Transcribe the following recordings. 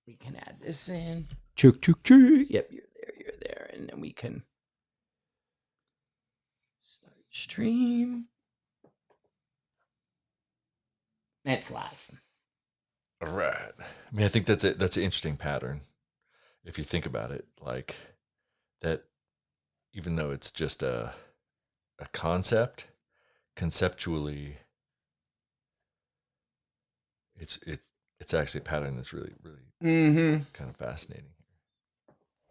We can add this in. Chuk, chuk, chuk. Yep, you're there. And then we can start stream. That's live. All right. I mean, I think that's an interesting pattern. If you think about it, like that, even though it's just a concept, conceptually, it's actually a pattern that's really kind of fascinating.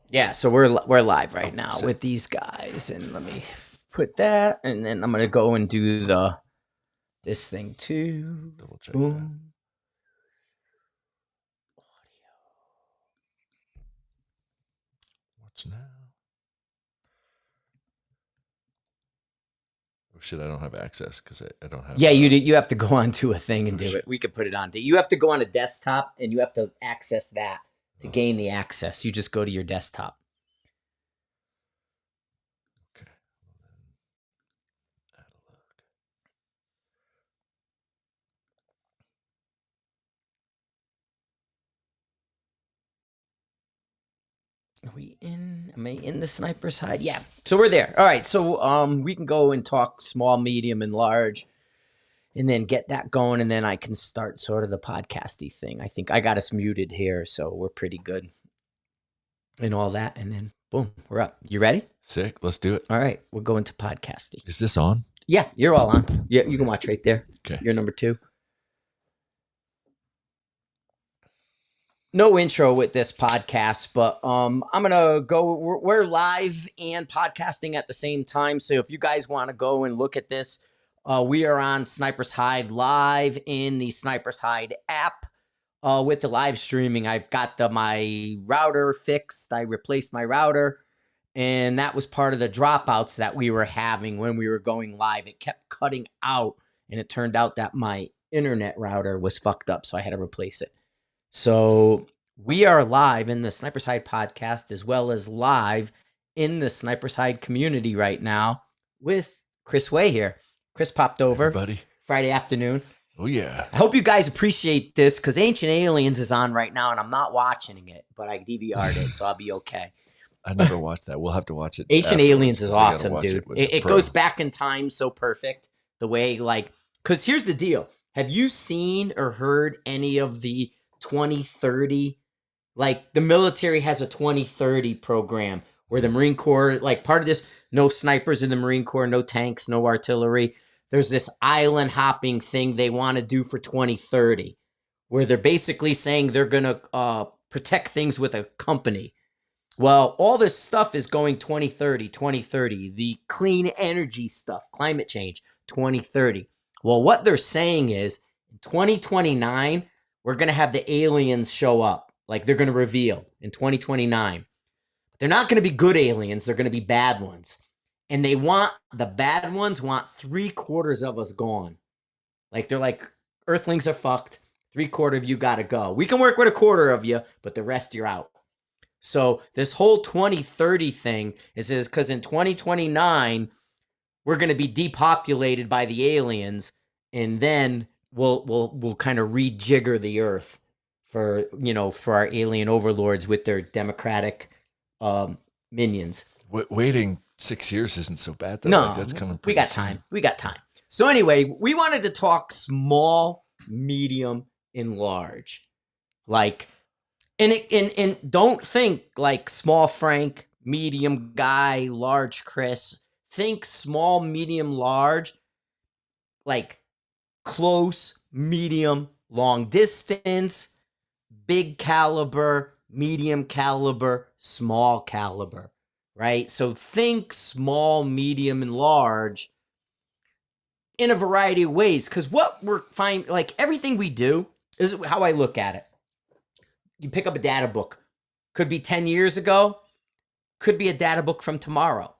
Yeah, so we're live right now with these guys, and let me put that, and then I'm gonna go and do this thing too. Double check Boom. that. What's now? Oh shit! I don't have access because I don't have. Yeah, you have to go onto a thing and do it. We could put it on. You have to go on a desktop, and you have to access that to gain the access. You just go to your desktop. Okay. Add a look. Am I in the sniper's hide? Yeah. So we're there. All right. So we can go and talk small, medium, and large, and then get that going, and then I can start sort of the podcasty thing. I think I got us muted here, so we're pretty good and all that. And then boom, we're up. You ready? Sick. Let's do it. All right. We'll go into podcasting. Is this on? Yeah, you're all on. Yeah, you can watch right there. Okay. You're number 2. No intro with this podcast, but I'm gonna go. We're live and podcasting at the same time. So if you guys want to go and look at this, we are on Sniper's Hide live in the Sniper's Hide app with the live streaming. I've got my router fixed. I replaced my router, and that was part of the dropouts that we were having when we were going live. It kept cutting out, and it turned out that my internet router was fucked up, so I had to replace it. So we are live in the Sniper's Hide podcast, as well as live in the Sniper's Hide community right now with Chris Way here. Chris popped over buddy. Friday afternoon. Oh, yeah. I hope you guys appreciate this because Ancient Aliens is on right now, and I'm not watching it, but I DVR'd it, so I'll be okay. I never watched that. We'll have to watch it. Ancient Aliens is awesome, dude. It goes back in time so perfect. The way, because here's the deal. Have you seen or heard any of the 2030, the military has a 2030 program where the Marine Corps, part of this, no snipers in the Marine Corps, no tanks, no artillery. There's this island hopping thing they want to do for 2030 where they're basically saying they're going to protect things with a company. Well, all this stuff is going 2030, the clean energy stuff, climate change, 2030. Well, what they're saying is in 2029, we're going to have the aliens show up. They're going to reveal in 2029. They're not going to be good aliens. They're going to be bad ones. And the bad ones want 3/4 of us gone. They're like, Earthlings are fucked. 3/4 of you got to go. We can work with 1/4 of you, but the rest you're out. So this whole 2030 thing is because in 2029, we're going to be depopulated by the aliens. And then we'll kind of rejigger the earth for our alien overlords with their democratic minions. Waiting 6 years isn't so bad though. No, that's coming. We got time. So anyway, we wanted to talk small, medium, and large. And don't think small Frank, medium Guy, large Chris. Think small, medium, large, close, medium, long distance, big caliber, medium caliber, small caliber, right? So think small, medium, and large in a variety of ways. Because what we're finding, everything we do, is how I look at it. You pick up a data book. Could be 10 years ago. Could be a data book from tomorrow.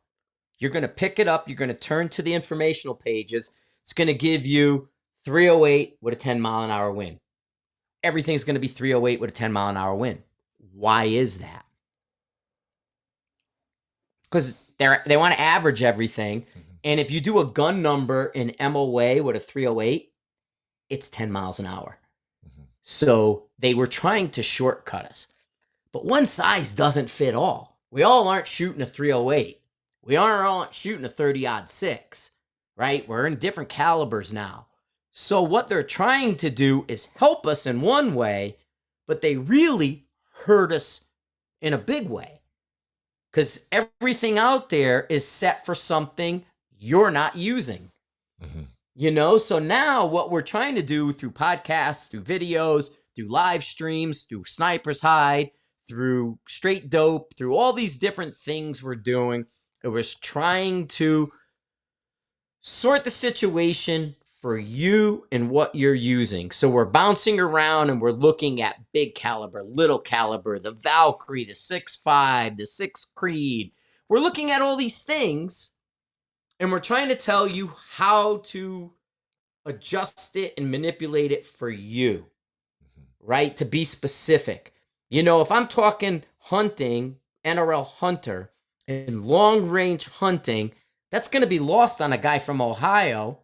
You're going to pick it up. You're going to turn to the informational pages. It's going to give you 308 with a 10-mile-an-hour wind. Everything's going to be 308 with a 10-mile-an-hour wind. Why is that? Because they want to average everything. Mm-hmm. And if you do a gun number in MOA with a 308, it's 10 miles an hour. Mm-hmm. So they were trying to shortcut us. But one size doesn't fit all. We all aren't shooting a 308. We aren't shooting a 30-06, right? We're in different calibers now. So what they're trying to do is help us in one way, but they really hurt us in a big way. Because everything out there is set for something you're not using. So now what we're trying to do through podcasts, through videos, through live streams, through Sniper's Hide, through Straight Dope, through all these different things we're doing, it was trying to sort the situation for you and what you're using. So we're bouncing around and we're looking at big caliber, little caliber, the Valkyrie, the 6.5, the 6 Creed. We're looking at all these things and we're trying to tell you how to adjust it and manipulate it for you, right? To be specific. If I'm talking hunting, NRL hunter, and long range hunting, that's going to be lost on a guy from Ohio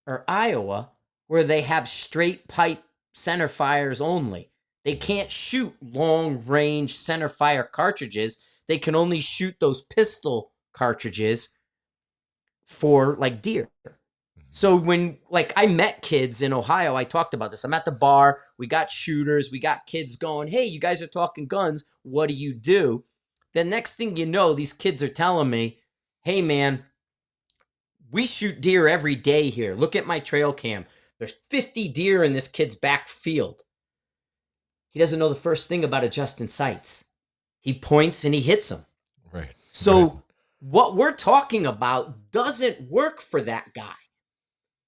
or Iowa where they have straight pipe center fires only. They can't shoot long range center fire cartridges. They can only shoot those pistol cartridges for like deer. So when I met kids in Ohio, I talked about this. I'm at the bar, we got shooters, we got kids going, "Hey, you guys are talking guns. What do you do?" The next thing you know, these kids are telling me, "Hey man, we shoot deer every day here. Look at my trail cam. There's 50 deer in this kid's back field." He doesn't know the first thing about adjusting sights. He points and he hits them. Right. So Right. what we're talking about doesn't work for that guy.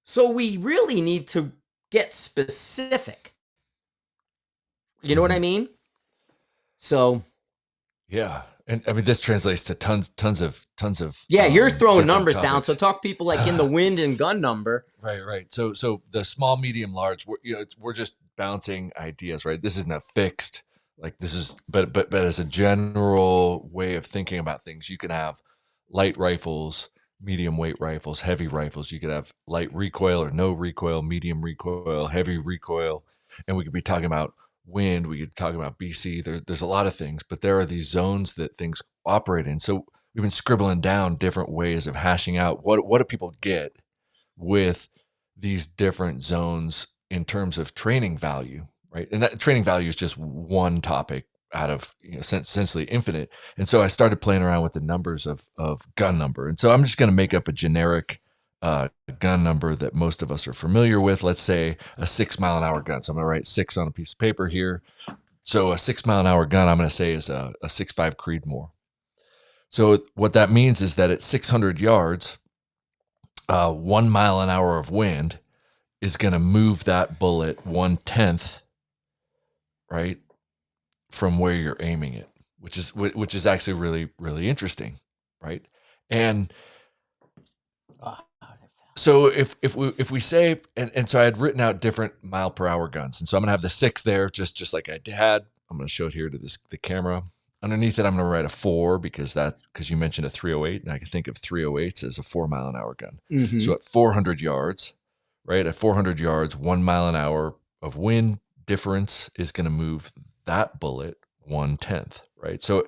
So we really need to get specific. You know what I mean? So Yeah. And I mean, this translates to tons of yeah, you're throwing different numbers down. So topics. talk people like in the wind and gun number. Right. So the small, medium, large, we're just bouncing ideas, right? This isn't a fixed, like this is, but as a general way of thinking about things, you can have light rifles, medium weight rifles, heavy rifles. You could have light recoil or no recoil, medium recoil, heavy recoil, and we could be talking about wind. We could talk about BC. There's a lot of things, but there are these zones that things operate in. So we've been scribbling down different ways of hashing out what do people get with these different zones in terms of training value, right? And that training value is just one topic out of essentially infinite. And so I started playing around with the numbers of gun number. And so I'm just going to make up a generic gun number that most of us are familiar with. Let's say a 6 mile an hour gun. So I'm going to write 6 on a piece of paper here. So a 6 mile an hour gun, I'm going to say is a 6.5 Creedmoor. So what that means is that at 600 yards, 1 mile an hour of wind is going to move that bullet 1/10, right, from where you're aiming it, which is actually really, really interesting, right? And so if we say, and so I had written out different mile per hour guns, and so I'm gonna have the 6 there, just like I had. I'm gonna show it here to the camera. Underneath it, I'm gonna write a 4 because you mentioned a 308, and I can think of 308s as a 4 mile an hour gun. Mm-hmm. So at 400 yards, right, at 400 yards, 1 mile an hour of wind difference is gonna move that bullet 1/10, right? So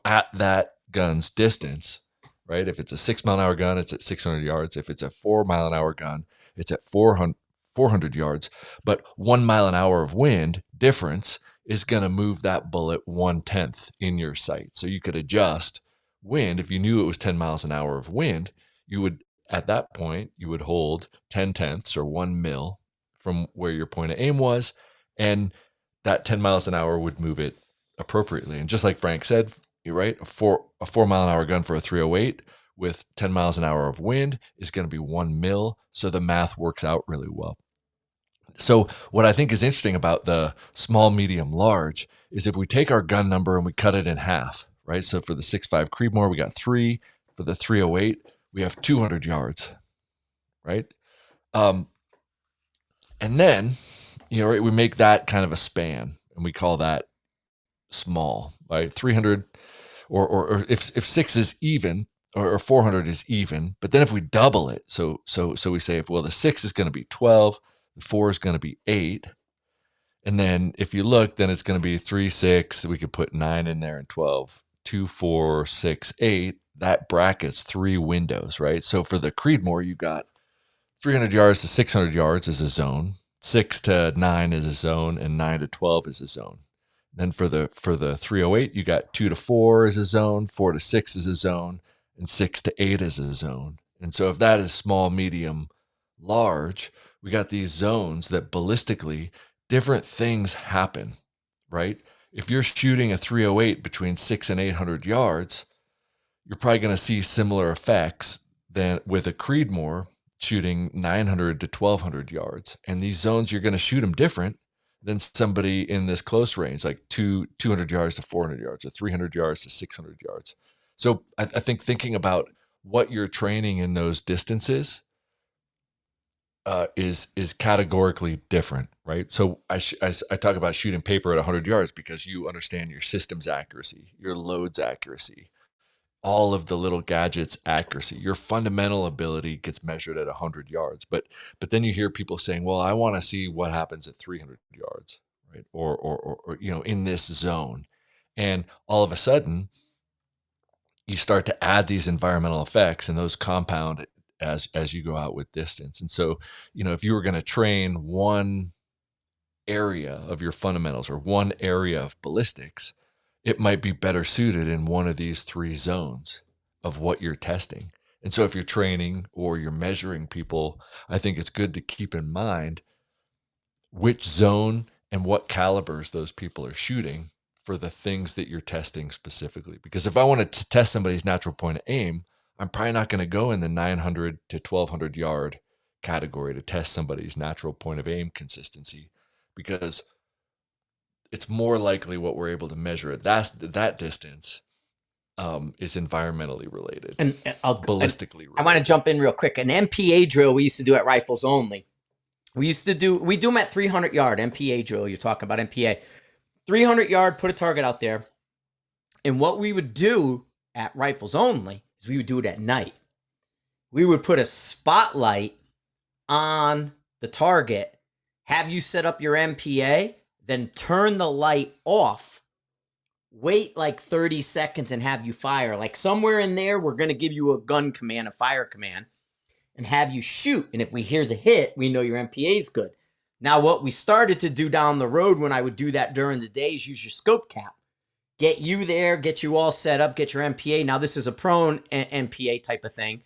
at that gun's distance, right? If it's a 6 mile an hour gun, it's at 600 yards. If it's a 4 mile an hour gun, it's at 400 yards. But 1 mile an hour of wind difference is going to move that bullet 1/10 in your sight. So you could adjust wind. If you knew it was 10 miles an hour of wind, you would, at that point, you would hold 10 tenths or 1 mil from where your point of aim was. And that 10 miles an hour would move it appropriately. And just like Frank said, you're right, a 4 mile an hour gun for a 308 with 10 miles an hour of wind is going to be 1 mil. So the math works out really well. So what I think is interesting about the small, medium, large is if we take our gun number and we cut it in half, right? So for the 6.5 Creedmoor, we got 3. For the 308, we have 200 yards, right? And then, right, we make that kind of a span and we call that small, right? 300 or if 6 is even or 400 is even, but then if we double it, so we say, well, the 6 is going to be 12, the 4 is going to be 8, And then if you look, then it's going to be 3, 6. We could put 9 in there and 12. 2, 4, 6, 8. That brackets 3 windows, right? So for the Creedmoor, you got 300 yards to 600 yards is a zone. 6 to 9 is a zone, and 9 to 12 is a zone. Then for the 308, you got 2 to 4 is a zone, 4 to 6 is a zone, and 6 to 8 is a zone. And so if that is small, medium, large, we got these zones that ballistically different things happen, right? If you're shooting a 308 between 6 and 800 yards, you're probably going to see similar effects than with a Creedmoor shooting 900 to 1200 yards. And these zones, you're going to shoot them different than somebody in this close range, like 200 yards to 400 yards or 300 yards to 600 yards. So I think thinking about what you're training in those distances is categorically different, right? So I talk about shooting paper at 100 yards because you understand your system's accuracy, your load's accuracy, all of the little gadgets accuracy. Your fundamental ability gets measured at 100 yards. But then you hear people saying, well, I want to see what happens at 300 yards, right? Or in this zone. And all of a sudden, you start to add these environmental effects, and those compound as you go out with distance. And so, if you were going to train one area of your fundamentals or one area of ballistics, it might be better suited in one of these 3 zones of what you're testing. And so if you're training or you're measuring people, I think it's good to keep in mind which zone and what calibers those people are shooting for the things that you're testing specifically. Because if I wanted to test somebody's natural point of aim, I'm probably not going to go in the 900 to 1200 yard category to test somebody's natural point of aim consistency, because it's more likely what we're able to measure at that distance is environmentally related, And ballistically I want to related. jump in real quick. An MPA drill we used to do at Rifles Only. We do them at 300 yard MPA drill. You're talking about MPA. 300 yard, put a target out there. And what we would do at Rifles Only is we would do it at night. We would put a spotlight on the target, have you set up your MPA, then turn the light off, wait like 30 seconds and have you fire. Like somewhere in there, we're going to give you a gun command, a fire command, and have you shoot. And if we hear the hit, we know your MPA is good. Now, what we started to do down the road when I would do that during the day is use your scope cap. Get you there, get you all set up, get your MPA. Now, this is a prone MPA type of thing,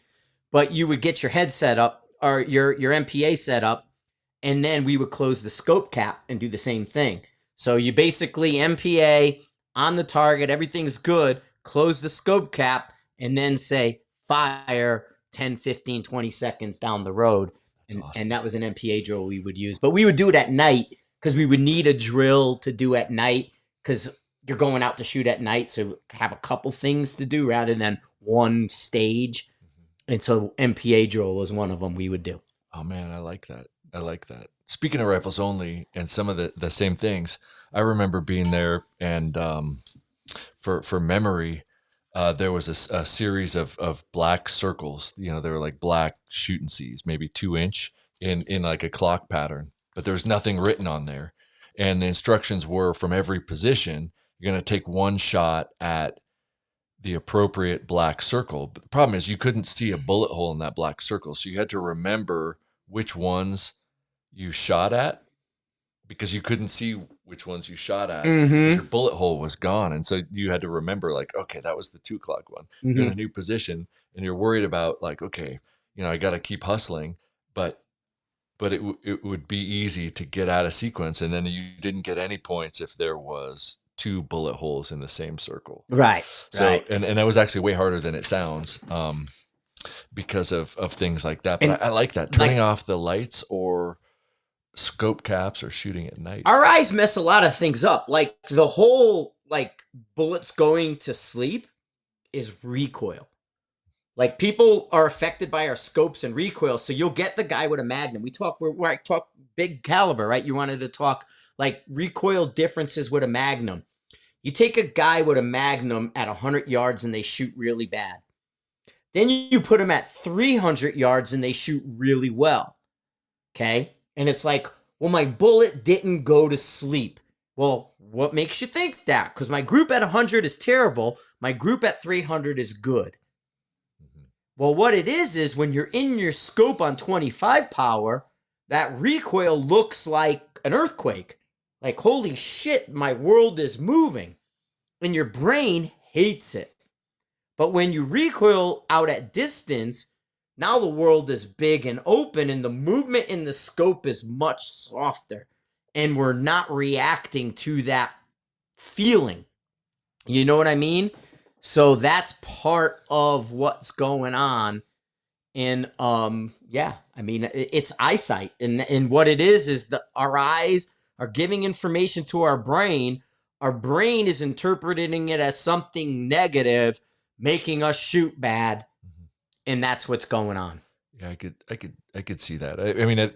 but you would get your head set up or your MPA set up, and then we would close the scope cap and do the same thing. So you basically MPA on the target, everything's good, close the scope cap, and then say fire 10, 15, 20 seconds down the road. That's awesome. And that was an MPA drill we would use. But we would do it at night because we would need a drill to do at night because you're going out to shoot at night. So have a couple things to do rather than one stage. And so MPA drill was one of them we would do. Oh man, I like that. I like that. Speaking of Rifles Only and some of the same things, I remember being there, and for memory, there was a series of black circles. They were like black shooting C's, maybe 2-inch in like a clock pattern, but there was nothing written on there. And the instructions were from every position, you're going to take one shot at the appropriate black circle. But the problem is you couldn't see a bullet hole in that black circle. So you had to remember which ones you shot at, because you couldn't see which ones you shot at because your bullet hole was gone. And so you had to remember, like, okay, that was the 2 o'clock one. You're in a new position and you're worried about, like, okay, I got to keep hustling, but it would be easy to get out of sequence. And then you didn't get any points if there was 2 bullet holes in the same circle. Right. So, right. and that was actually way harder than it sounds, because of things like that. But And I like that, turning off the lights or scope caps or shooting at night. Our eyes mess a lot of things up. Like the whole bullets going to sleep is recoil. Like people are affected by our scopes and recoil. So you'll get the guy with a Magnum. Where I talk big caliber, right? You wanted to talk like recoil differences with a Magnum. You take a guy with a Magnum at 100 yards and they shoot really bad. Then you put them at 300 yards and they shoot really well. Okay? And it's like, Well, my bullet didn't go to sleep. Well, what makes you think that? Because my group at 100 is terrible. My group at 300 is good. Mhm. Well, what it is when you're in your scope on 25 power, that recoil looks like an earthquake. Like, holy shit, my world is moving. And your brain hates it. But when you recoil out at distance, now the world is big and open, and the movement in the scope is much softer. And we're not reacting to that feeling. You know what I mean? So that's part of what's going on. And yeah, I mean, it's eyesight. And what it is that our eyes are giving information to our brain. Our brain is interpreting it as something negative, making us shoot bad, Mhm. and that's what's going on. Yeah, I could see that. I mean,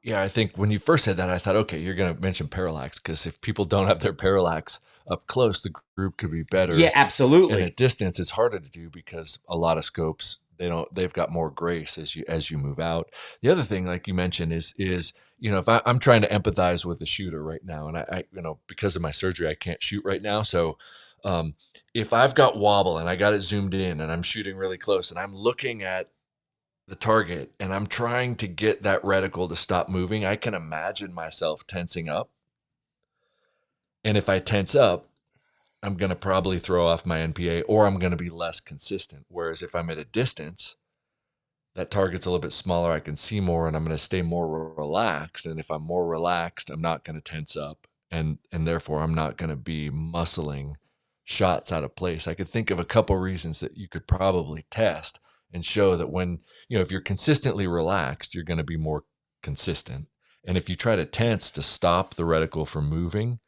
yeah, I think when you first said that, I thought, okay, you're going to mention parallax because if people don't have their parallax up close, the group could be Yeah, better. And absolutely. at distance, it's harder to do because a lot of scopes they've got more grace as you move out. The other thing, like you mentioned, is if I'm trying to empathize with the shooter right now, and I because of my surgery, I can't shoot right now, so. Um, if I've got wobble and I got it zoomed in and I'm shooting really close and I'm looking at the target and I'm trying to get that reticle to stop moving, I can imagine myself tensing up. And if I tense up, I'm going to probably throw off my NPA or I'm going to be less consistent. Whereas if I'm at a distance, that target's a little bit smaller, I can see more and I'm going to stay more relaxed. And if I'm more relaxed, I'm not going to tense up and therefore I'm not going to be muscling shots out of place. I could think of a couple reasons that you could probably test and show that when, if you're consistently relaxed, you're going to be more consistent. And if you try to tense to stop the reticle from moving,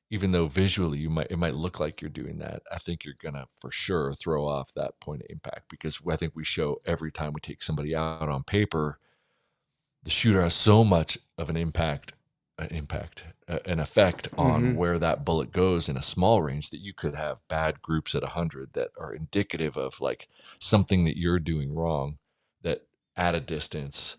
even though visually it might look like you're doing that, I think you're gonna for sure throw off that point of impact because I think we show every time we take somebody out on paper, the shooter has so much of an effect on Mm-hmm. where that bullet goes in a small range that you could have bad groups at 100 that are indicative of like something that you're doing wrong that at a distance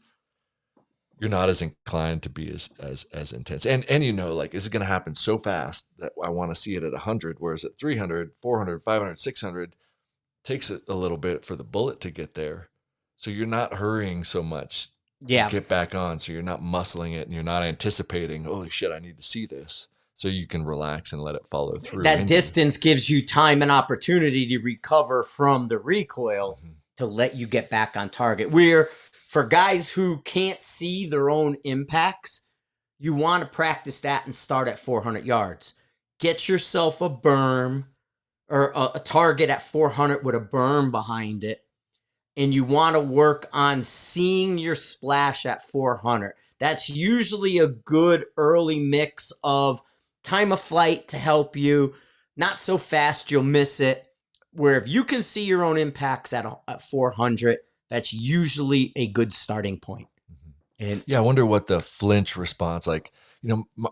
you're not as inclined to be as intense. And like this is going to happen so fast that I want to see it at 100, whereas at 300, 400, 500, 600 takes it a little bit for the bullet to get there. So you're not hurrying so much to Yeah. get back on. So you're not muscling it and you're not anticipating, holy shit, I need to see this. So you can relax and let it follow through That into you. distance gives you time and opportunity to recover from the recoil Mhm. to let you get back on target. Where for guys who can't see their own impacts, you want to practice that and start at 400 yards. Get yourself a berm or a target at 400 with a berm behind it, and you want to work on seeing your splash at 400. That's usually a good early mix of time of flight to help you. Not so fast you'll miss it. Where if you can see your own impacts at 400, that's usually a good starting point. Mhm. And Yeah, I wonder what the flinch response like.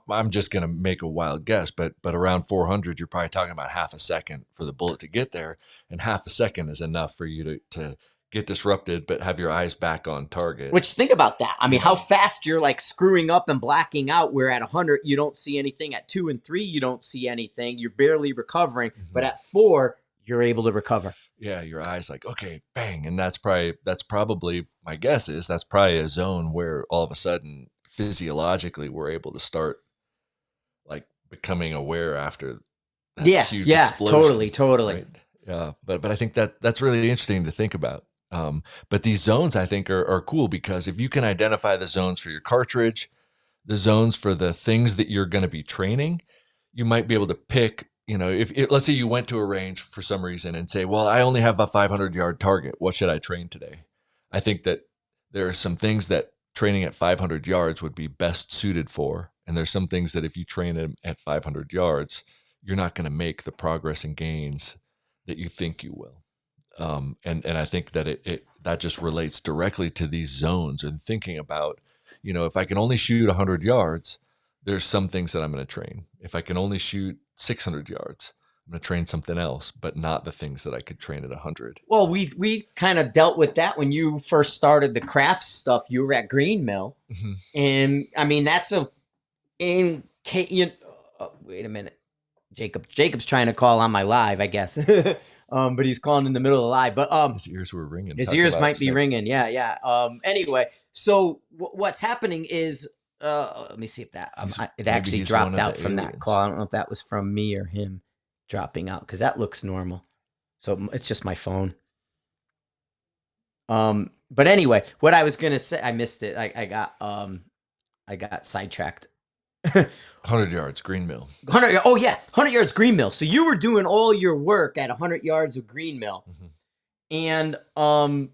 I'm just going to make a wild guess, but around 400, you're probably talking about half a second for the bullet to get there, and half a second is enough for you to get disrupted, but have your eyes back on target. which think about that. I You mean, how know, fast you're like screwing up and blacking out. Where at 100 you don't see anything. At 2 and 3 you don't see anything. You're barely recovering. But Mhm. at 4 you're able to recover. Yeah, your eyes like okay, bang, and that's probably my guess is that's probably a zone where all of a sudden physiologically we're able to start like becoming aware after that Yeah, huge yeah, totally, explosion, totally. right? Yeah, but I think that's really interesting to think about. But these zones I think are cool because if you can identify the zones for your cartridge, the zones for the things that you're going to be training, you might be able to pick. If let's say you went to a range for some reason and say, "Well, I only have a 500-yard target. What should I train today?" I think that there are some things that training at 500 yards would be best suited for, and there's some things that if you train them at 500 yards, you're not going to make the progress and gains that you think you will. And I think that that just relates directly to these zones and thinking about, if I can only shoot 100 yards, there's some things that I'm going to train. If I can only shoot 600 yards, I'm going to train something else, but not the things that I could train at 100. Well, we kind of dealt with that when you first started the craft stuff. You were at Green Mill, Mhm. and I mean that's a in case you. Wait a minute. Jacob's trying to call on my live, I guess. But he's calling in the middle of the live. But His ears were ringing. his Talk ears about might be excitement. ringing. Yeah, yeah. Anyway, so what's happening is, let me see if that it Maybe actually he's one dropped of out the from that call. aliens. I don't know if that was from me or him dropping out because that looks normal. So it's just my phone. But anyway, what I was gonna say, I missed it. I got sidetracked. 100 yards, Green Mill. 100. Oh yeah, 100 yards green mill. So you were doing all your work at 100 yards of green mill, Mm-hmm. and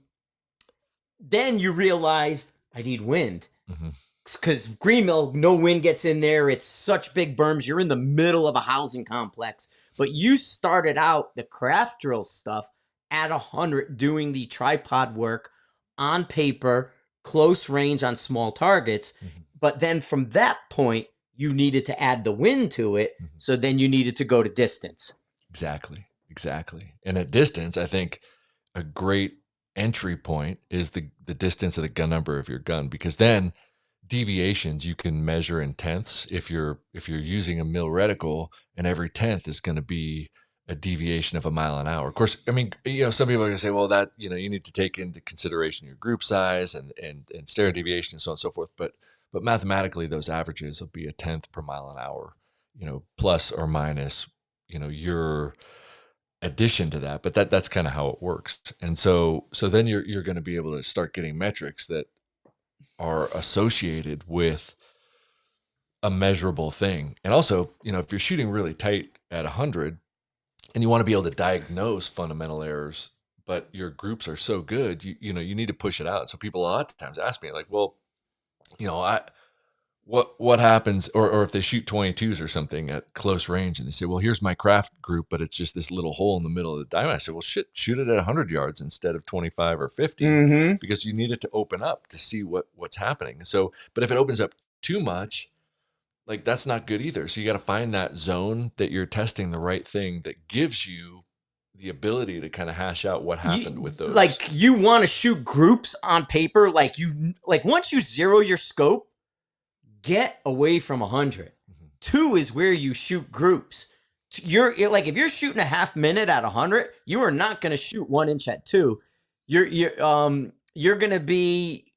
then you realized I need wind Mm-hmm. because green mill, no wind gets in there. It's such big berms. You're in the middle of a housing complex. But you started out the craft drill stuff at 100, doing the tripod work on paper, close range on small targets. Mm-hmm. But then from that point, you needed to add the wind to it. Mm-hmm. So then you needed to go to distance. Exactly. Exactly. And at distance, I think a great entry point is the distance of the gun number of your gun, because then deviations you can measure in tenths. If you're using a mil reticle, and every tenth is going to be a deviation of a mile an hour. Of course, I mean, some people are going to say, well, that, you need to take into consideration your group size and stereo deviation and so on and so forth. But mathematically, those averages will be a tenth per mile an hour, plus or minus, your addition to that. But that's kind of how it works. And so then you're going to be able to start getting metrics that are associated with a measurable thing. And also, if you're shooting really tight at 100 and you want to be able to diagnose fundamental errors, but your groups are so good, you need to push it out. So people a lot of times ask me, like, well, I what happens, or if they shoot 22s or something at close range, and they say, well, here's my craft group, but it's just this little hole in the middle of the diamond. I say, well, shit, shoot it at 100 yards instead of 25 or 50, Mm-hmm. because you need it to open up to see what's happening. So, but if it opens up too much, like, that's not good either. So you got to find that zone that you're testing the right thing that gives you the ability to kind of hash out what happened with those. You want to shoot groups on paper, like once you zero your scope, get away from 100. Mhm. 2 is where you shoot groups. Like, if you're shooting a half minute at 100, you are not going to shoot 1 inch at 2. You're going to be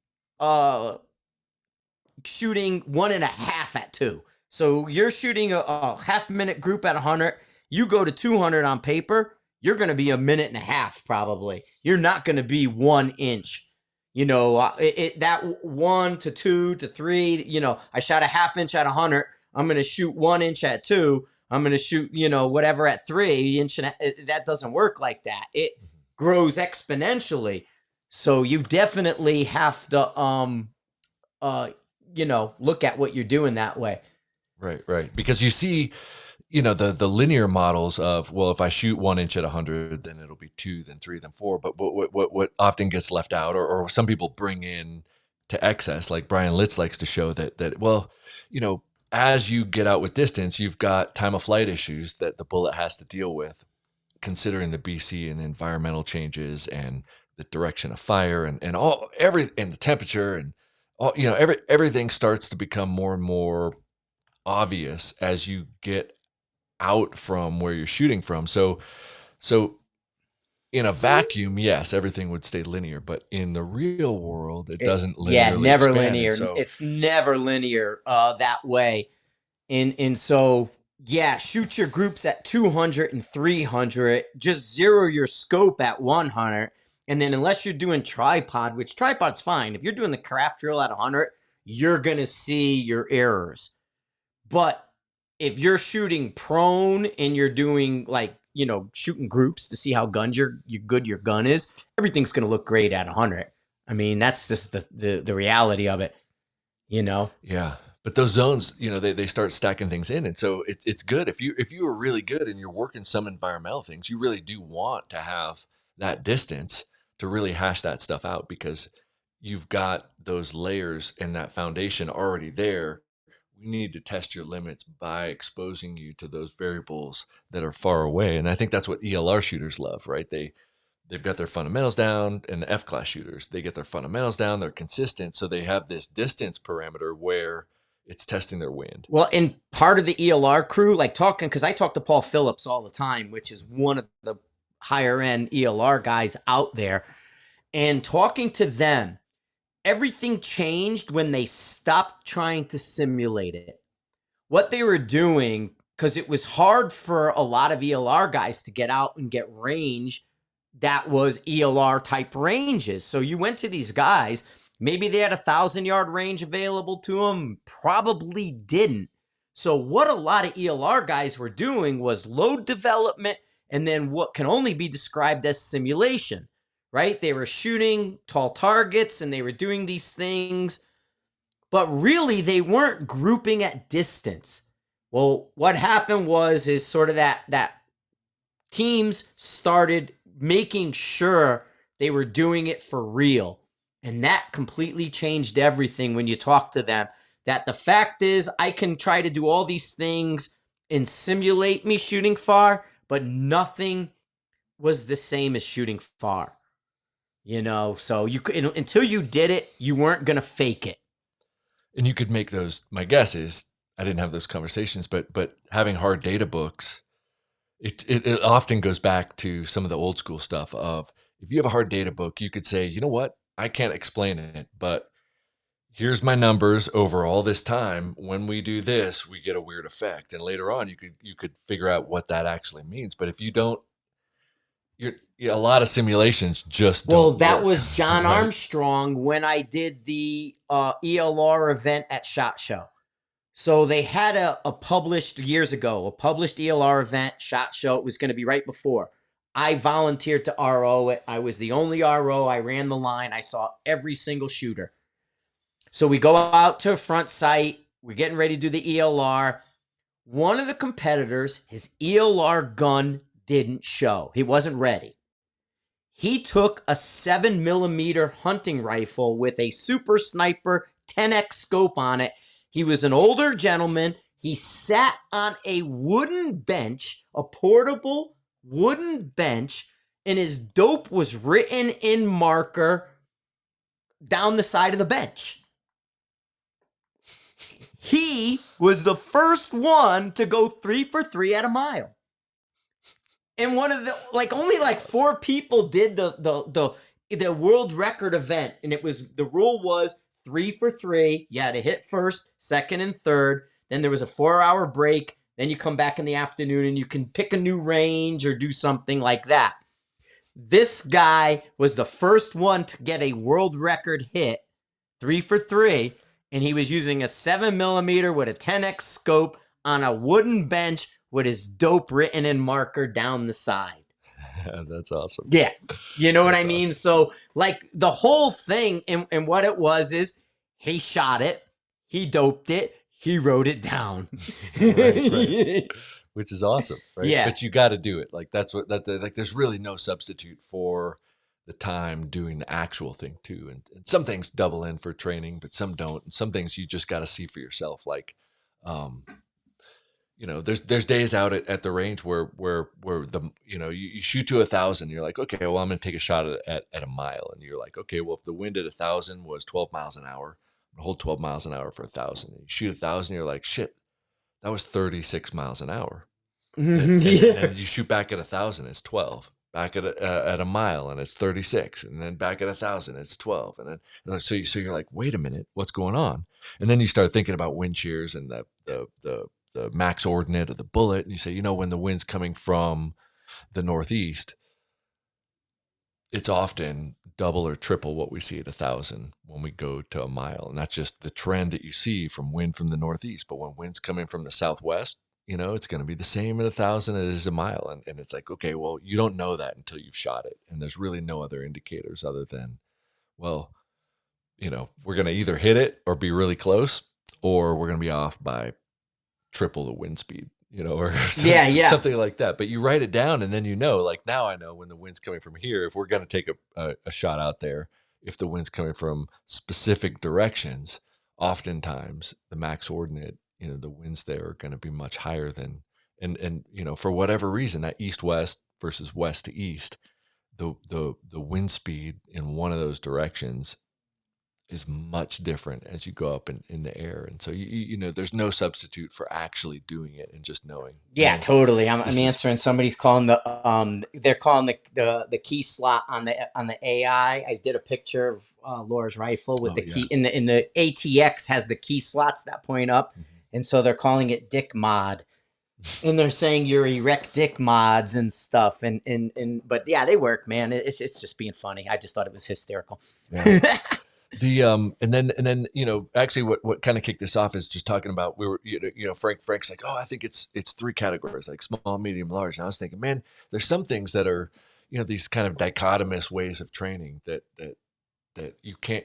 shooting 1.5 at 2. So you're shooting a half minute group at 100. You go to 200 on paper, you're going to be a minute and a half probably. You're not going to be 1 inch. That 1 to 2 to 3. I shot a half inch at 100. I'm going to shoot 1 inch at 2. I'm going to shoot whatever at 3 inch. That doesn't work like that. It grows exponentially. So you definitely have to uh look at what you're doing that way. Right, right. Because you see, the linear models of, well, if I shoot 1 inch at 100, then it'll be 2, then 3, then 4. But what often gets left out, or some people bring in to excess, like Brian Litz likes to show that well, as you get out with distance, you've got time of flight issues that the bullet has to deal with, considering the BC and environmental changes and the direction of fire and the temperature and all, everything starts to become more and more obvious as you get out from where you're shooting from. So in a vacuum, yes, everything would stay linear, but in the real world, it doesn't Yeah, linearly never expand. And linear. so, It's never linear that way. And so, yeah, shoot your groups at 200 and 300. Just zero your scope at 100. And then, unless you're doing tripod, which tripod's fine. If you're doing the craft drill at 100, you're going to see your errors. But if you're shooting prone and you're doing, like, shooting groups to see how good your gun is, everything's going to look great at 100. I mean, that's just the reality of it, you know? yeah. But those zones, they start stacking things in. And so it's good. If you are really good and you're working some environmental things, you really do want to have that distance to really hash that stuff out, because you've got those layers and that foundation already there. We need to test your limits by exposing you to those variables that are far away. And I think that's what ELR shooters love, right? They've got their fundamentals down, and the F class shooters, they get their fundamentals down, they're consistent. So they have this distance parameter where It's testing their wind. Well, and part of the ELR crew, like talking, because I talk to Paul Phillips all the time, which is one of the higher end ELR guys out there, and talking to them, everything changed when they stopped trying to simulate it. What they were doing, because it was hard for a lot of ELR guys to get out and get range that was ELR type ranges. So you went to these guys, maybe they had 1,000-yard range available to them, probably didn't. So what a lot of ELR guys were doing was load development and then what can only be described as simulation, right? They were shooting tall targets and they were doing these things, but really they weren't grouping at distance. Well, what happened is sort of that teams started making sure they were doing it for real. And that completely changed everything when you talk to them. That the fact is, I can try to do all these things and simulate me shooting far, but nothing was the same as shooting far. So you could, until you did it, you weren't going to fake it. And you could make those, my guess is, I didn't have those conversations, but having hard data books, it often goes back to some of the old school stuff of, if you have a hard data book, you could say, you know what, I can't explain it, but here's my numbers over all this time. When we do this, we get a weird effect. And later on, you could figure out what that actually means. But if you don't, a lot of simulations just Well, don't that work, was John right? Armstrong when I did the ELR event at SHOT Show. So they had a published years ago, a published ELR event, SHOT Show. It was going to be right before. I volunteered to RO it. I was the only RO. I ran the line. I saw every single shooter. So we go out to a front site. We're getting ready to do the ELR. One of the competitors, his ELR gun didn't show. He wasn't ready. He took a 7mm hunting rifle with a Super Sniper 10x scope on it. He was an older gentleman. He sat on a wooden bench, a portable wooden bench, and his dope was written in marker down the side of the bench. He was the first one to go 3 for 3 at a mile. And one of the only 4 people did the world record event, and it was, the rule was 3 for 3. You had to hit first, second, and third. Then there was a 4-hour break. Then you come back in the afternoon and you can pick a new range or do something like that. This guy was the first one to get a world record hit, 3 for 3, and he was using a 7mm with a 10x scope on a wooden bench with his dope written in marker down the side. That's awesome. Yeah. You know what I mean? Awesome. So the whole thing and what it was is he shot it, he doped it, he wrote it down. Right. Which is awesome, right? Yeah. But you got to do it. There's really no substitute for the time doing the actual thing too. And some things double in for training, but some don't. And some things you just got to see for yourself. There's days out at the range where the, you shoot to 1,000, you're like, okay, well, I'm going to take a shot at a mile. And you're like, okay, well, if the wind at 1,000 was 12 miles an hour, I'm going to hold 12 miles an hour for 1,000. And you shoot 1,000, you're like, shit, that was 36 miles an hour. And you shoot back at 1,000, it's 12. Back at a mile, and it's 36, and then back at 1,000, it's 12, and then so you're like, wait a minute, what's going on? And then you start thinking about wind shears and the max ordinate of the bullet, and you say, when the wind's coming from the northeast, it's often double or triple what we see at 1,000 when we go to a mile, and that's just the trend that you see from wind from the northeast. But when wind's coming from the southwest, it's going to be the same at 1,000 as it is a mile. And it's like, okay, well, you don't know that until you've shot it. And there's really no other indicators other than, well, we're going to either hit it or be really close, or we're going to be off by triple the wind speed, or something like that. But you write it down, and then now I know when the wind's coming from here, if we're going to take a shot out there, if the wind's coming from specific directions, oftentimes the max ordinate, the winds there are going to be much higher than, and for whatever reason, that east-west versus west to east, the wind speed in one of those directions is much different as you go up in the air. And so there's no substitute for actually doing it and just knowing, Yeah, man, totally. I'm this is answering. Somebody's calling they're calling the key slot on the AI. I did a picture of Laura's rifle with oh the yeah. key in the ATX has the key slots that point up, Mhm. and so they're calling it Dick Mod, and they're saying you're erect Dick mods and stuff, and but yeah, they work, man. It's just being funny. I just thought it was hysterical. Yeah. And then actually what kind of kicked this off is just talking about, we were Frank's like, oh, I think it's three categories, like small, medium, large. And I was thinking, man, there's some things that are these kind of dichotomous ways of training that you can't,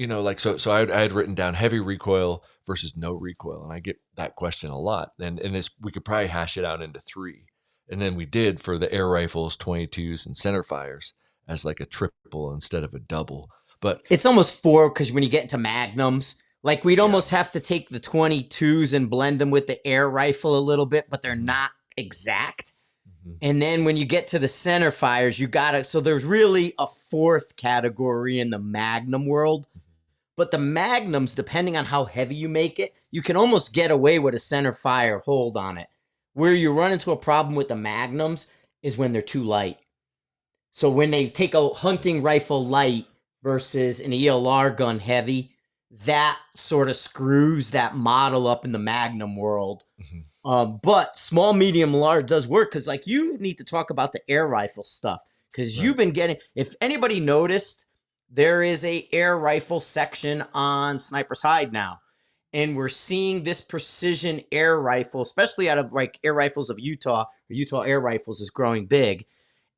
like, so I had written down heavy recoil versus no recoil, and I get that question a lot, and this, we could probably hash it out into three, and then we did for the air rifles, 22s and center fires, as like a triple instead of a double. But It's almost four because when you get into magnums, like we'd yeah. almost have to take the 22s and blend them with the air rifle a little bit, but they're Mhm. not exact. Mhm. And then when you get to the center fires, you gotta. So there's really a fourth category in the magnum world. But the magnums, depending on how heavy you make it, you can almost get away with a center fire hold on it. Where you run into a problem with the magnums is when they're too light. So when they take a hunting rifle light versus an ELR gun heavy, that sort of screws that model up in the Magnum world. Mhm. But small, medium, large does work because, like, you need to talk about the air rifle stuff because you've Right. been getting. If anybody noticed, there is a air rifle section on Sniper's Hide now, and we're seeing this precision air rifle, especially out of like air rifles of Utah. Or Utah Air Rifles is growing big,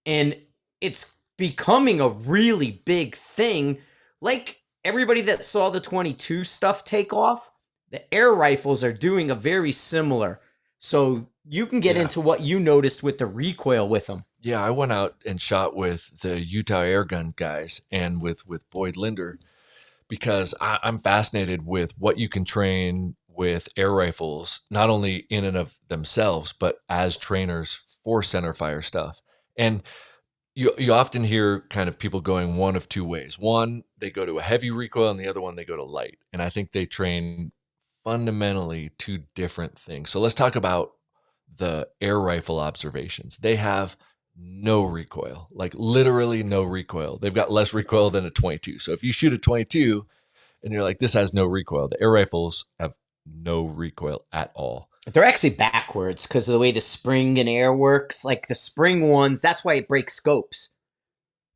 and it's becoming a really big thing. Like everybody that saw the 22 stuff take off, the air rifles are doing a very similar. So you can get Yeah. into what you noticed with the recoil with them. Yeah, I went out and shot with the Utah Air Gun guys and with Boyd Linder, because I'm fascinated with what you can train with air rifles, not only in and of themselves, but as trainers for center fire stuff. And you often hear kind of people going one of two ways. One, they go to a heavy recoil, and the other one, they go to light. And I think they train fundamentally two different things. So let's talk about the air rifle observations. They have no recoil, like literally no recoil. They've got less recoil than a 22. So if you shoot a 22 and you're like, this has no recoil, the air rifles have no recoil at all. They're actually backwards because of the way the spring and air works. Like the spring ones, that's why it breaks scopes.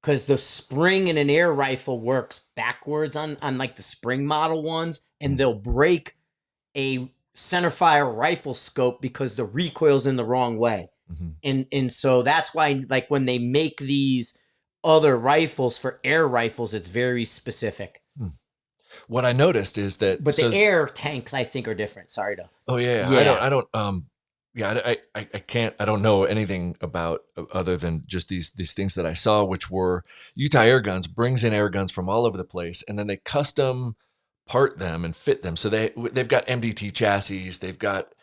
Because the spring in an air rifle works backwards on like the spring model ones, and Mm. they'll break a centerfire rifle scope because the recoil's in the wrong way. Mhm. And so that's why, like, when they make these other rifles for air rifles, it's very specific. Hmm. What I noticed is that, But the air tanks, I think, are different. Sorry to. oh yeah, Yeah. I don't, yeah, I can't, I don't know anything about other than just these things that I saw, which were Utah Air Guns brings in air guns from all over the place, and then they custom part them and fit them. So they've got MDT chassis, they've got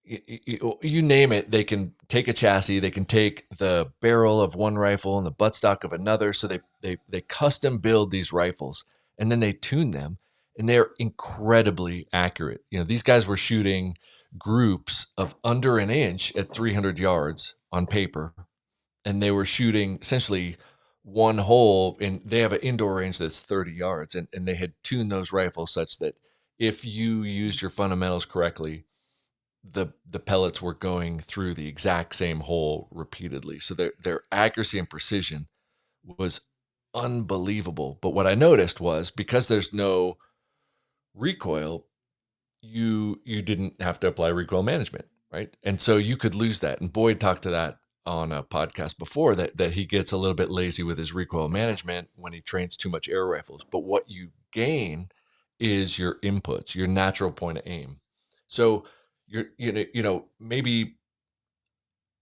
you name it. They can take a chassis, they can take the barrel of one rifle and the buttstock of another. So they custom build these rifles, and then they tune them, and they're incredibly accurate. These guys were shooting groups of under an inch at 300 yards on paper, and they were shooting essentially one hole, and they have an indoor range that's 30 yards, and they had tuned those rifles such that if you used your fundamentals correctly, the pellets were going through the exact same hole repeatedly. So their accuracy and precision was unbelievable. But what I noticed was, because there's no recoil, you didn't have to apply recoil management, right? And so you could lose that. And Boyd talked to that on a podcast before, that he gets a little bit lazy with his recoil management when he trains too much air rifles. But what you gain is your inputs, your natural point of aim. So maybe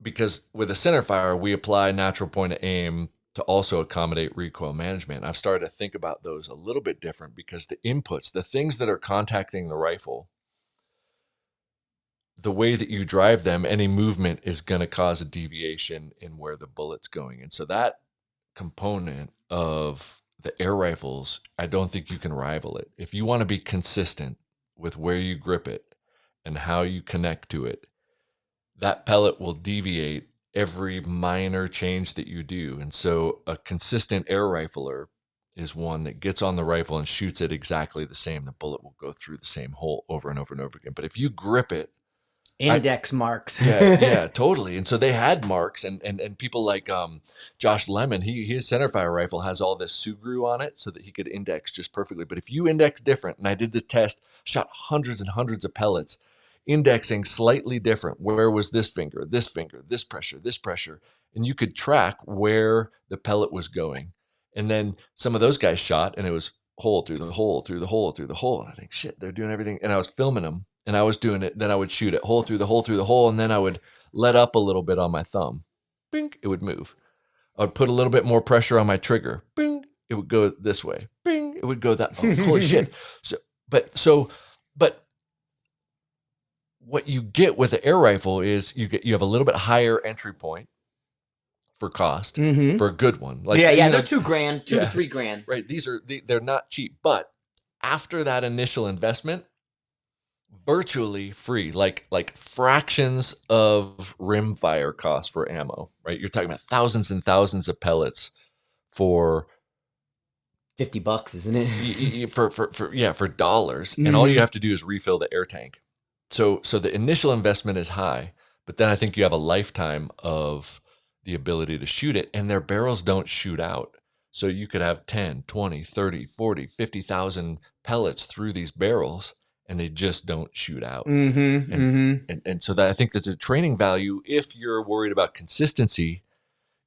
because with a center fire, we apply natural point of aim to also accommodate recoil management. I've started to think about those a little bit different, because the inputs, the things that are contacting the rifle, the way that you drive them, any movement is going to cause a deviation in where the bullet's going. And so that component of the air rifles, I don't think you can rival it. If you want to be consistent with where you grip it and how you connect to it, that pellet will deviate every minor change that you do. And so a consistent air rifler is one that gets on the rifle and shoots it exactly the same. The bullet will go through the same hole over and over and over again. But if you grip it, Index marks. yeah, totally. And so they had marks, and people like Josh Lemon, his centerfire rifle has all this Sugru on it so that he could index just perfectly. But if you index different, and I did the test, shot hundreds and hundreds of pellets, indexing slightly different. Where was this finger, this pressure, and you could track where the pellet was going. And then some of those guys shot, and it was hole through the hole, through the hole, through the hole. And I think, shit, they're doing everything. And I was filming them, and I was doing it. Then I would shoot it hole through the hole, through the hole, and then I would let up a little bit on my thumb. Bing, it would move. I would put a little bit more pressure on my trigger. Bing, it would go this way. Bing, it would go that. Oh, holy shit! But what you get with the air rifle is you have a little bit higher entry point for cost for a good one. Like, yeah, they're $2,000, $2 to $3,000. Right. They're not cheap, but after that initial investment, virtually free, like fractions of rim fire cost for ammo, right? You're talking about thousands and thousands of pellets for $50, isn't it? for dollars. And all you have to do is refill the air tank. So the initial investment is high, but then I think you have a lifetime of the ability to shoot it, and their barrels don't shoot out. So you could have 10, 20, 30, 40, 50,000 pellets through these barrels, and they just don't shoot out. And so that I think that the training value, if you're worried about consistency,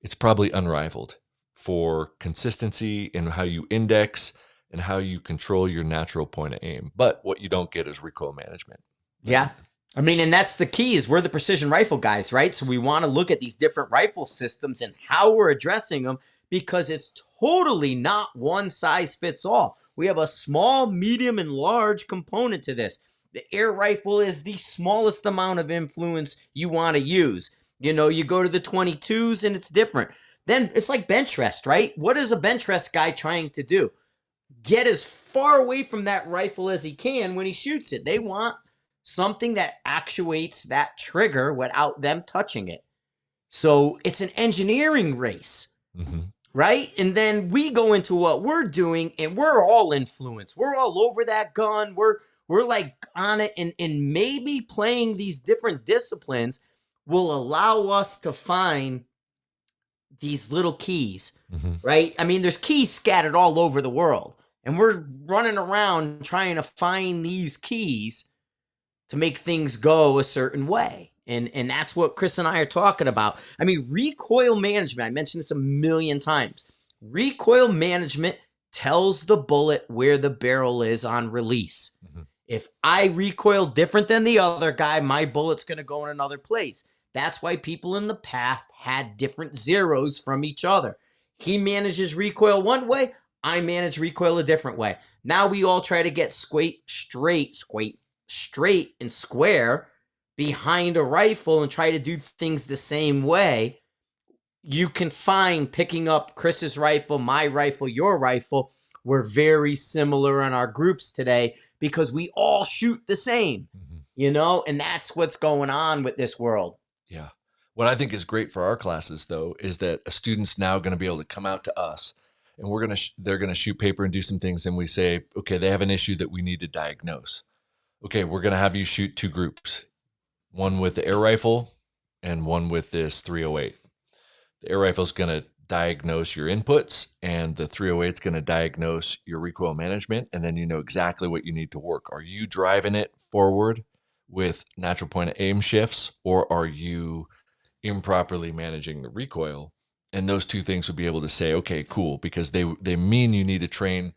it's probably unrivaled for consistency in how you index and how you control your natural point of aim. But what you don't get is recoil management. Yeah. I mean, and that's the key is we're the precision rifle guys, right? So we want to look at these different rifle systems and how we're addressing them because it's totally not one size fits all. We have a small, medium, and large component to this. The air rifle is the smallest amount of influence you want to use. You know, you go to the 22s and it's different. Then it's like bench rest, right? What is a bench rest guy trying to do? Get as far away from that rifle as he can when he shoots it. They want something that actuates that trigger without them touching it. So it's an engineering race, right? And then we go into what we're doing and we're all influenced. We're all over that gun. We're like on it, and maybe playing these different disciplines will allow us to find these little keys, right? I mean, there's keys scattered all over the world, and we're running around trying to find these keys to make things go a certain way. And that's what Chris and I are talking about. I mean, recoil management, I mentioned this a million times. Recoil management tells the bullet where the barrel is on release. If I recoil different than the other guy, my bullet's going to go in another place. That's why people in the past had different zeros from each other. He manages recoil one way, I manage recoil a different way. Now we all try to get straight and square behind a rifle and try to do things the same way. You can find picking up Chris's rifle, my rifle, your rifle. We're very similar in our groups today because we all shoot the same, you know, and that's what's going on with this world. Yeah. What I think is great for our classes, though, is that a student's now going to be able to come out to us, and they're going to shoot paper and do some things, and we say, okay, they have an issue that we need to diagnose. Okay, we're going to have you shoot two groups, one with the air rifle and one with this 308. The air rifle is going to diagnose your inputs, and the 308 is going to diagnose your recoil management, and then you know exactly what you need to work. Are you driving it forward with natural point of aim shifts, or are you improperly managing the recoil? And those two things would be able to say, okay, cool, because they mean you need to train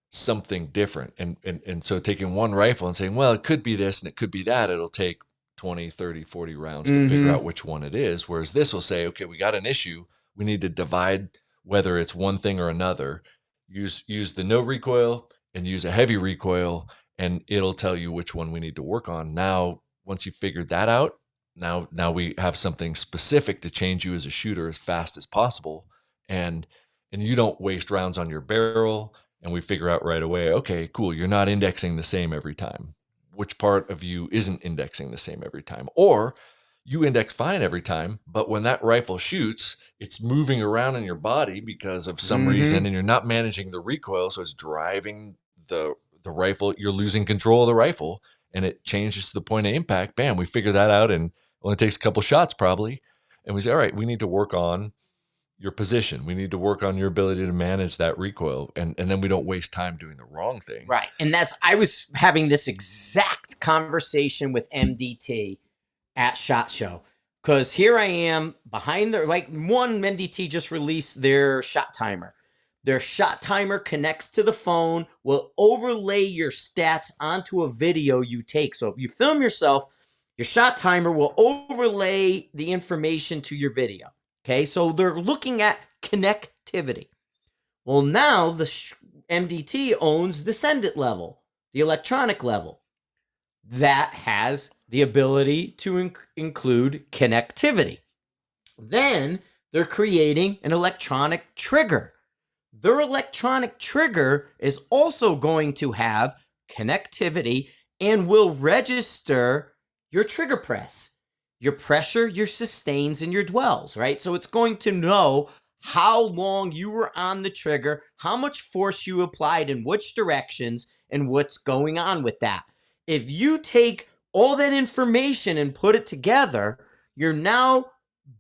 something different. And so taking one rifle and saying, well, it could be this and it could be that, it'll take 20, 30, 40 rounds to figure out which one it is. Whereas this will say, okay, we got an issue. We need to divide whether it's one thing or another. Use the no recoil and use a heavy recoil, and it'll tell you which one we need to work on. Now, once you figured that out, now we have something specific to change you as a shooter as fast as possible. And and you don't waste rounds on your barrel. And we figure out right away, okay, cool, you're not indexing the same every time. Which part of you isn't indexing the same every time? Or you index fine every time, but when that rifle shoots, it's moving around in your body because of some reason, Mm-hmm. and you're not managing the recoil, so it's driving the rifle. You're losing control of the rifle, and it changes the point of impact. Bam, we figure that out, and only takes a couple shots probably, and we say, all right, we need to work on your position. We need to work on your ability to manage that recoil, and then we don't waste time doing the wrong thing. Right. And I was having this exact conversation with MDT at SHOT Show. Because here I am behind one MDT just released their shot timer. Their shot timer connects to the phone, will overlay your stats onto a video you take. So if you film yourself, your shot timer will overlay the information to your video. Okay, so they're looking at connectivity. Well, now the MDT owns the send it level, the electronic level that has the ability to include connectivity. Then they're creating an electronic trigger. Their electronic trigger is also going to have connectivity and will register your trigger press, your pressure, your sustains, and your dwells, right? So it's going to know how long you were on the trigger, how much force you applied in which directions, and what's going on with that. If you take all that information and put it together, you're now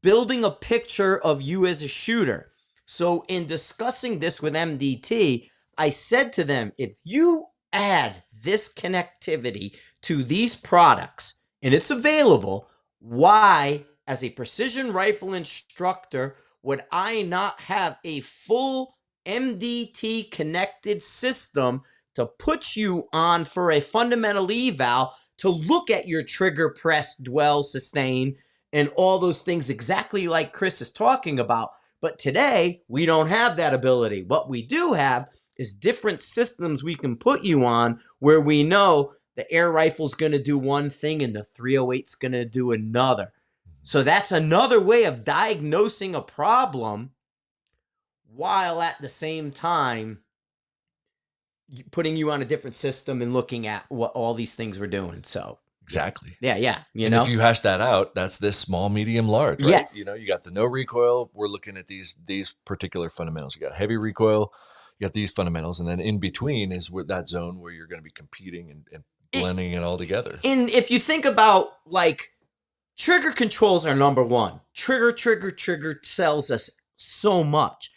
building a picture of you as a shooter. So in discussing this with MDT, I said to them, if you add this connectivity to these products and it's available, why, as a precision rifle instructor, would I not have a full MDT connected system to put you on for a fundamental eval to look at your trigger, press, dwell, sustain, and all those things exactly like Chris is talking about? But today, we don't have that ability. What we do have is different systems we can put you on where we know the air rifle's going to do one thing and the 308's going to do another. So that's another way of diagnosing a problem while at the same time putting you on a different system and looking at what all these things we're doing. So Exactly. yeah, And if you hash that out, that's this small, medium, large, right? Yes. You know, you got the no recoil. We're looking at these particular fundamentals. You got heavy recoil, you got these fundamentals, and then in between is where that zone where you're going to be competing and blending it all together. And if you think about like trigger controls are number one. Trigger sells us so much.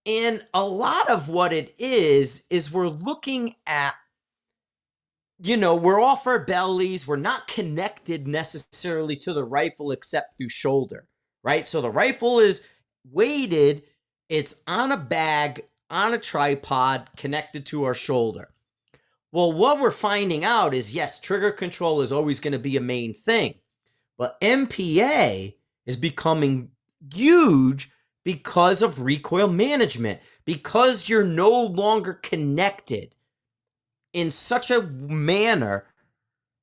And a lot of what it is we're looking at, we're off our bellies. We're not connected necessarily to the rifle except through shoulder, right? So the rifle is weighted. It's on a bag, on a tripod, connected to our shoulder. Well, what we're finding out is, yes, trigger control is always going to be a main thing. But MPA is becoming huge because of recoil management, because you're no longer connected in such a manner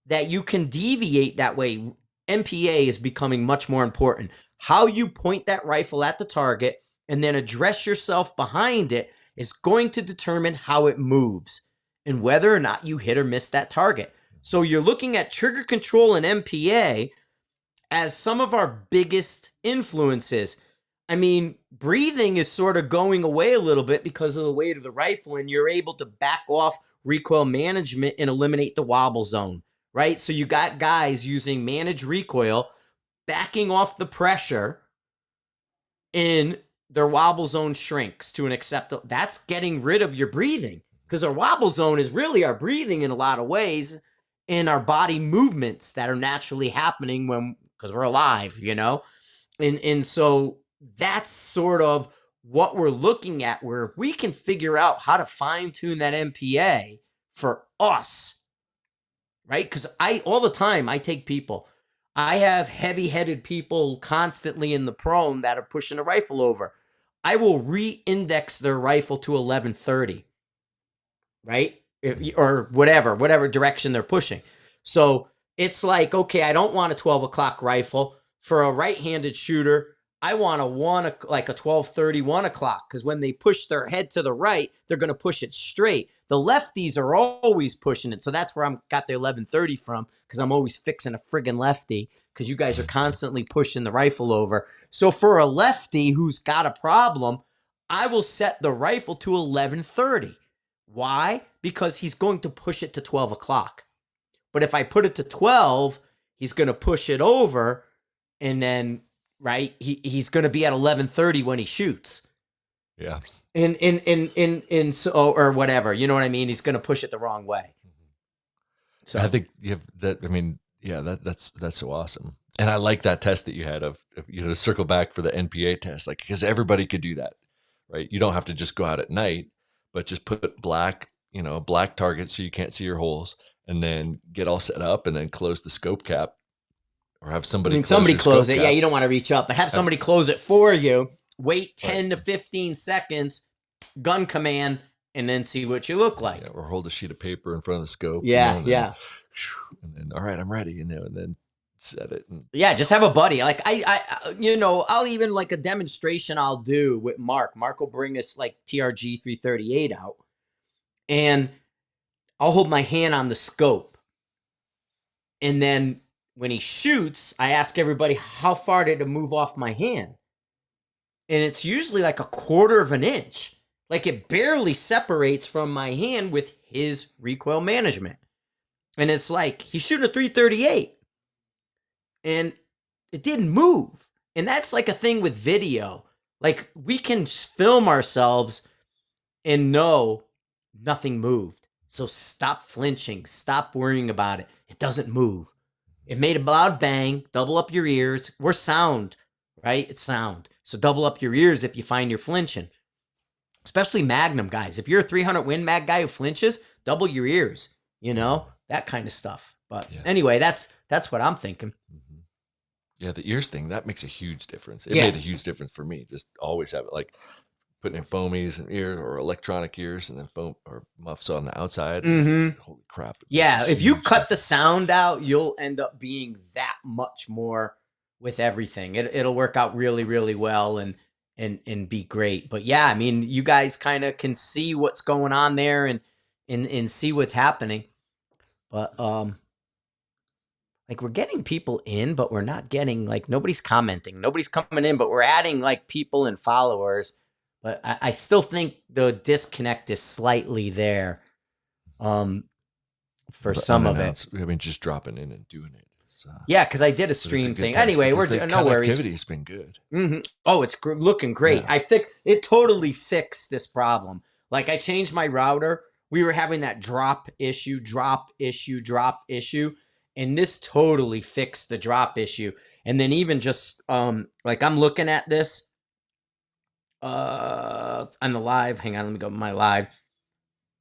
that you can deviate that way. MPA is becoming much more important. How you point that rifle at the target and then address yourself behind it is going to determine how it moves and whether or not you hit or miss that target. So you're looking at trigger control and MPA as some of our biggest influences. I mean, breathing is sort of going away a little bit because of the weight of the rifle, and you're able to back off recoil management and eliminate the wobble zone, right? So you got guys using managed recoil, backing off the pressure, and their wobble zone shrinks to an acceptable. That's getting rid of your breathing, because our wobble zone is really our breathing in a lot of ways, and our body movements that are naturally happening because we're alive, and so that's sort of what we're looking at, where if we can figure out how to fine tune that MPA for us, right? Because all the time I take people, I have heavy-headed people constantly in the prone that are pushing a rifle over. I will re-index their rifle to 1130, right? Or whatever direction they're pushing. So it's like, okay, I don't want a 12 o'clock rifle. For a right-handed shooter, I want a like a 12:30, 1 o'clock, because when they push their head to the right, they're going to push it straight. The lefties are always pushing it, so that's where I'm got the 11:30 from, because I'm always fixing a friggin' lefty, because you guys are constantly pushing the rifle over. So for a lefty who's got a problem, I will set the rifle to 11:30. Why? Because he's going to push it to 12 o'clock. But if I put it to 12, he's going to push it over, and then right, he's going to be at 11:30 when he shoots. Yeah. In so or whatever, you know what I mean? He's going to push it the wrong way. I So think you have that. I mean, yeah, that's so awesome. And I like that test that you had of to circle back for the NPA test, like, because everybody could do that, right? You don't have to just go out at night, but just put black target so you can't see your holes, and then get all set up, and then close the scope cap, or have I somebody mean, close somebody your close scope it. Yeah, cap. you don't want to reach up, but have Have, somebody close it for you. Wait right. 10 to 15 seconds, gun command, and then see what you look like. Yeah, or hold a sheet of paper in front of the scope, Yeah, and then all right, I'm ready, and then set it. And yeah, just have a buddy. Like I'll even like a demonstration I'll do with Mark. Mark will bring us like TRG 338 out, and I'll hold my hand on the scope. And then when he shoots, I ask everybody, how far did it move off my hand? And it's usually like a quarter of an inch. Like it barely separates from my hand with his recoil management. And it's like he's shooting a 338 and it didn't move. And that's like a thing with video. Like we can film ourselves and know nothing moved. So stop flinching. Stop worrying about it. It doesn't move. It made a loud bang. Double up your ears. We're sound, right? It's sound. So double up your ears if you find you're flinching. Especially Magnum guys. If you're a 300 Win Mag guy who flinches, double your ears. You know, that kind of stuff. But yeah. anyway, that's what I'm thinking. Mm-hmm. Yeah, the ears thing, that makes a huge difference. It Yeah. made a huge difference for me. Just always have it, like putting in foamies and ears, or electronic ears, and then foam or muffs on the outside. Mm-hmm. Holy crap. Yeah, if you cut the sound out, you'll end up being that much more with everything. It'll work out really, really well and be great. But yeah, I mean, you guys kind of can see what's going on there and see what's happening. But like we're getting people in, but we're not getting like nobody's commenting, nobody's coming in, but we're adding like people and followers. But I still think the disconnect is slightly there. For some of it. I mean, just dropping in and doing it. Yeah, because I did a stream thing. test, Anyway, we're the no worries. connectivity's been good. Mm-hmm. Oh, it's looking great. Yeah. It totally fixed this problem. Like I changed my router. We were having that drop issue, and this totally fixed the drop issue. And then even just like I'm looking at this on the live. Hang on, let me go to my live.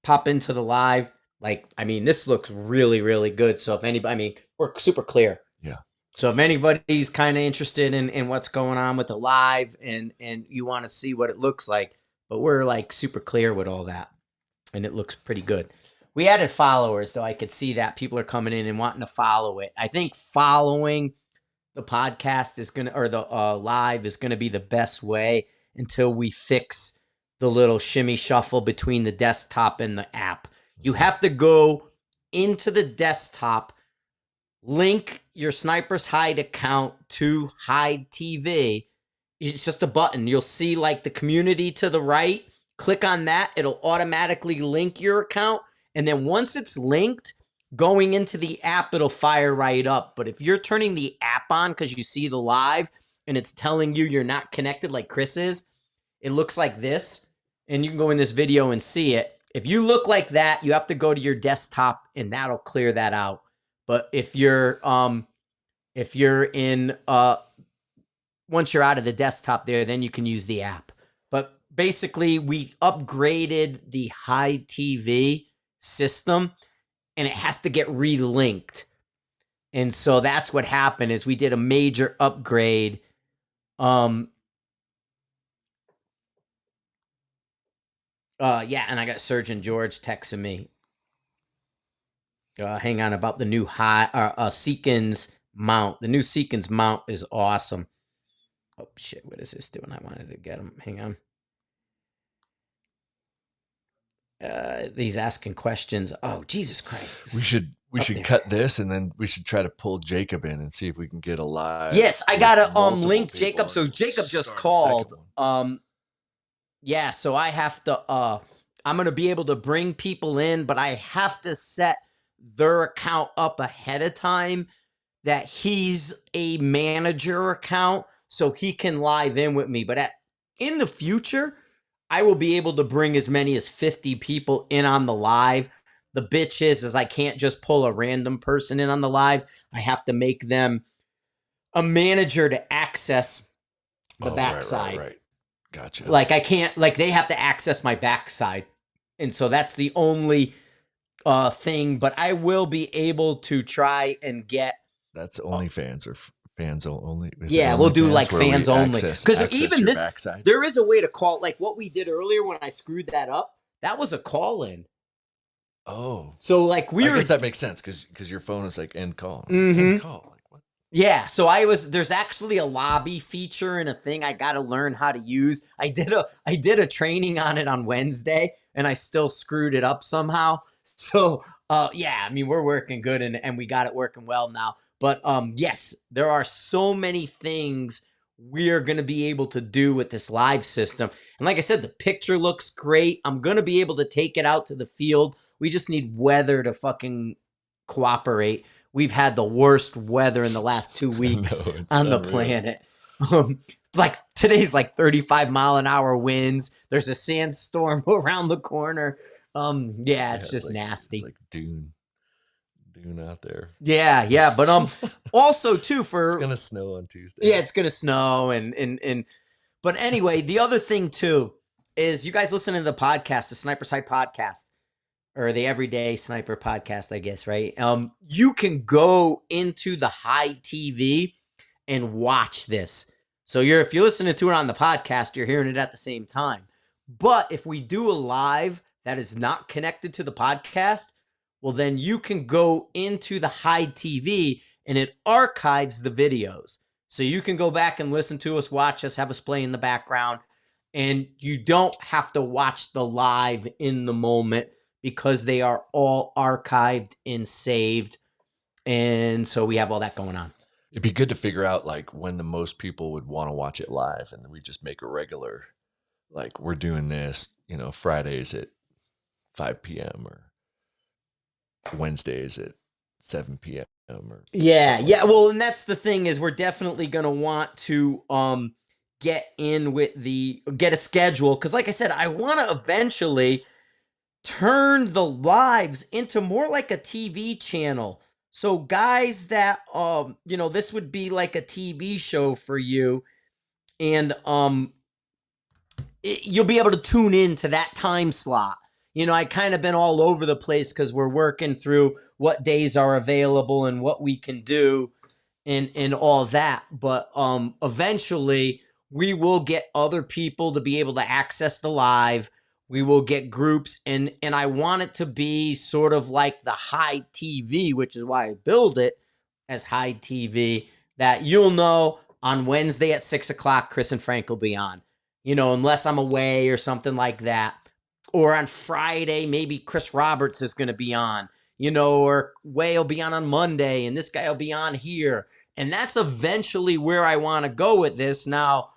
Pop into the live. Like, I mean, this looks really, really good. So if anybody, I mean, we're super clear. Yeah. So if anybody's kind of interested in what's going on with the live and you want to see what it looks like, but we're like super clear with all that. And it looks pretty good. We added followers, though. I could see that people are coming in and wanting to follow it. I think following the podcast is going to, or the live is going to be the best way until we fix the little shimmy shuffle between the desktop and the app. You have to go into the desktop, link your Sniper's Hide account to Hide TV. It's just a button. You'll see like the community to the right. Click on that. It'll automatically link your account. And then once it's linked, going into the app, it'll fire right up. But if you're turning the app on because you see the live and it's telling you you're not connected like Chris is, it looks like this. And you can go in this video and see it. If you look like that, you have to go to your desktop and that'll clear that out. But if you're in once you're out of the desktop there, then you can use the app. But basically, we upgraded the Hide TV system and it has to get relinked. And so that's what happened is we did a major upgrade. Yeah, and I got Surgeon George texting me. Hang on about the new Seekins mount. The new Seekins mount is awesome. Oh shit, what is this doing? I wanted to get him. Hang on. He's asking questions. Oh, Jesus Christ. We should cut this, and then we should try to pull Jacob in and see if we can get a live. Yes, I with gotta multiple link people, Jacob. and So we'll Jacob just start a second called. one. Yeah, so I have to I'm gonna be able to bring people in, but I have to set their account up ahead of time that he's a manager account so he can live in with me. But in the future, I will be able to bring as many as 50 people in on the live. The bitch is I can't just pull a random person in on the live. I have to make them a manager to access the backside. Right. Gotcha. Like I can't, like they have to access my backside. And so that's the only thing, but I will be able to try and get. That's OnlyFans or fans only. Yeah, we'll do like fans only. Because even this, backside? there is a way to call, like what we did earlier when I screwed that up. That was a call in. Oh, so like I guess that makes sense because your phone is like end call. Mm-hmm. End call. Like what? Yeah, so there's actually a lobby feature and a thing I got to learn how to use. I did a training on it on Wednesday and I still screwed it up somehow. So, yeah, I mean, we're working good and we got it working well now. But yes, there are so many things we're going to be able to do with this live system. And like I said, the picture looks great. I'm going to be able to take it out to the field. We just need weather to fucking cooperate. We've had the worst weather in the last 2 weeks on the planet. Like today's like 35-mile-an-hour winds. There's a sandstorm around the corner. Yeah, it's just like, nasty. It's like Dune out there. Yeah, but also too for it's gonna snow on Tuesday. Yeah, it's gonna snow and but anyway, the other thing too is you guys listening to the podcast, the Sniper Side podcast. Or the Everyday Sniper podcast, I guess, right? You can go into the High TV and watch this. So if you're listening to it on the podcast, you're hearing it at the same time. But if we do a live that is not connected to the podcast, well, then you can go into the High TV and it archives the videos. So you can go back and listen to us, watch us, have us play in the background. And you don't have to watch the live in the moment because they are all archived and saved. And so we have all that going on. It'd be good to figure out like when the most people would want to watch it live. And we just make a regular, like we're doing this, Fridays at 5 p.m. or Wednesdays at 7 p.m. or yeah. Well, and that's the thing is we're definitely going to want to get a schedule. Cause like I said, I want to eventually turn the lives into more like a TV channel. So guys that this would be like a TV show for you and you'll be able to tune into that time slot. I kind of been all over the place cuz we're working through what days are available and what we can do and all that, but eventually we will get other people to be able to access the live. We will get groups and I want it to be sort of like the High TV, which is why I build it as High TV, that you'll know on Wednesday at 6:00, Chris and Frank will be on, unless I'm away or something like that. Or on Friday, maybe Chris Roberts is going to be on, or Way will be on Monday and this guy will be on here. And that's eventually where I want to go with this. Now,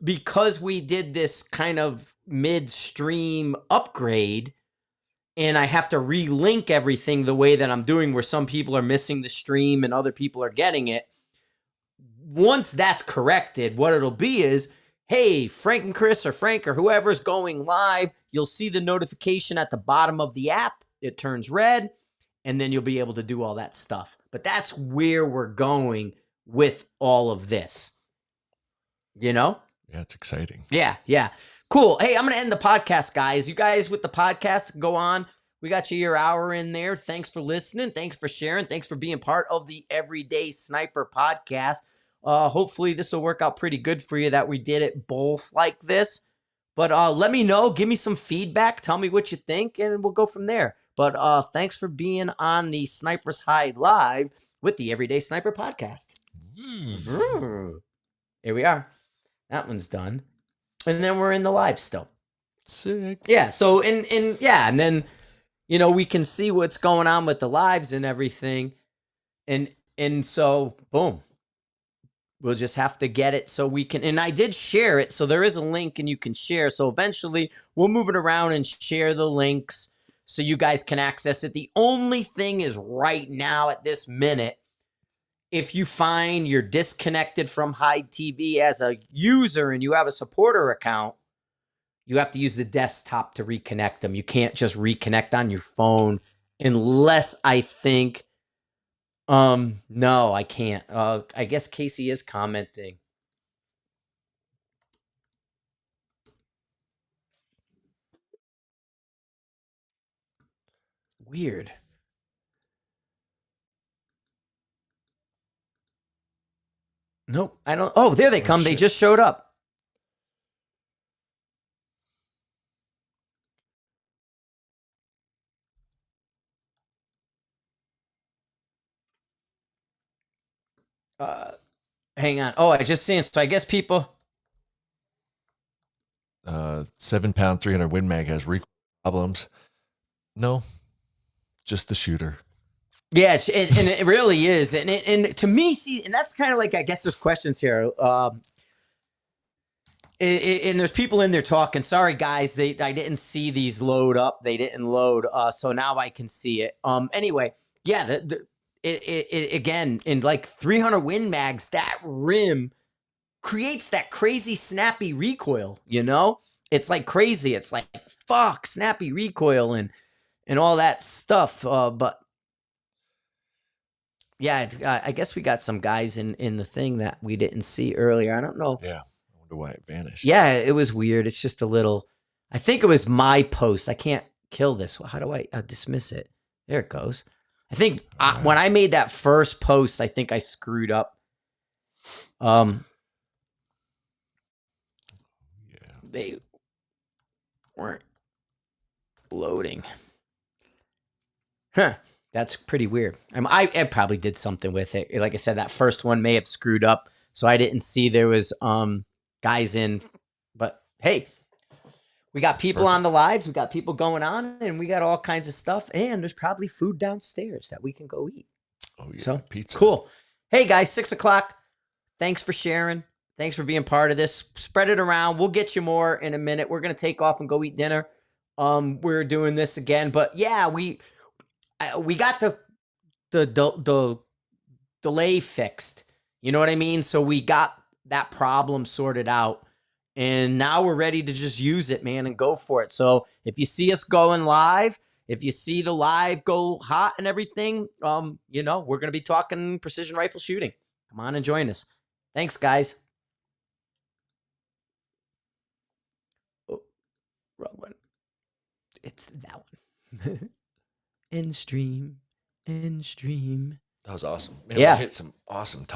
because we did this kind of midstream upgrade and I have to relink everything the way that I'm doing where some people are missing the stream and other people are getting it. Once that's corrected, what it'll be is, hey, Frank and Chris or Frank or whoever's going live, you'll see the notification at the bottom of the app. It turns red and then you'll be able to do all that stuff. But that's where we're going with all of this. Yeah, it's exciting. Yeah. Cool. Hey, I'm going to end the podcast, guys. You guys with the podcast, go on. We got you your hour in there. Thanks for listening. Thanks for sharing. Thanks for being part of the Everyday Sniper podcast. Hopefully this will work out pretty good for you that we did it both like this. But let me know. Give me some feedback. Tell me what you think, and we'll go from there. But thanks for being on the Sniper's Hide Live with the Everyday Sniper podcast. Here we are. That one's done. And then we're in the live still. Sick. Yeah. So and then we can see what's going on with the lives and everything. And so boom. We'll just have to get it so we can, and I did share it, so there is a link and you can share. So eventually we'll move it around and share the links so you guys can access it. The only thing is right now at this minute, if you find you're disconnected from Hide TV as a user and you have a supporter account, you have to use the desktop to reconnect them. You can't just reconnect on your phone unless I think no, I can't. I guess Casey is commenting. Weird. Nope, I don't. Oh, there they Oh, come. They shit. just showed up. Uh, Hang on. Oh, I just seen. So I guess people. 7 pound, 300 Win Mag has recoil problems. No, just the shooter. Yeah, and it really is. And to me, see, and that's kind of like, I guess there's questions here. And there's people in there talking. Sorry, guys, I didn't see these load up. They didn't load. So now I can see it. Anyway, yeah. It again in like 300 Win Mags, that rim creates that crazy snappy recoil. It's like crazy. It's like fuck snappy recoil and all that stuff. But yeah, I guess we got some guys in the thing that we didn't see earlier. I don't know. Yeah. I wonder why it vanished. Yeah, it was weird. It's just a little. I think it was my post. I can't kill this. How do I dismiss it? There it goes. I think when I made that first post, I think I screwed up. Yeah. They weren't loading. Huh. That's pretty weird. I probably did something with it. Like I said, that first one may have screwed up, so I didn't see there was guys in. But hey, we got people on the lives, we got people going on, and we got all kinds of stuff. And there's probably food downstairs that we can go eat. Oh yeah, So pizza. cool. Hey guys, 6:00. Thanks for sharing. Thanks for being part of this. Spread it around. We'll get you more in a minute. We're gonna take off and go eat dinner. We're doing this again, but yeah, we got the delay fixed. You know what I mean? So we got that problem sorted out. And now we're ready to just use it, man, and go for it. So if you see us going live, if you see the live go hot and everything, we're going to be talking precision rifle shooting. Come on and join us. Thanks, guys. Oh, wrong one. It's that one. End stream. That was awesome. Man, Yeah. we hit some awesome topics.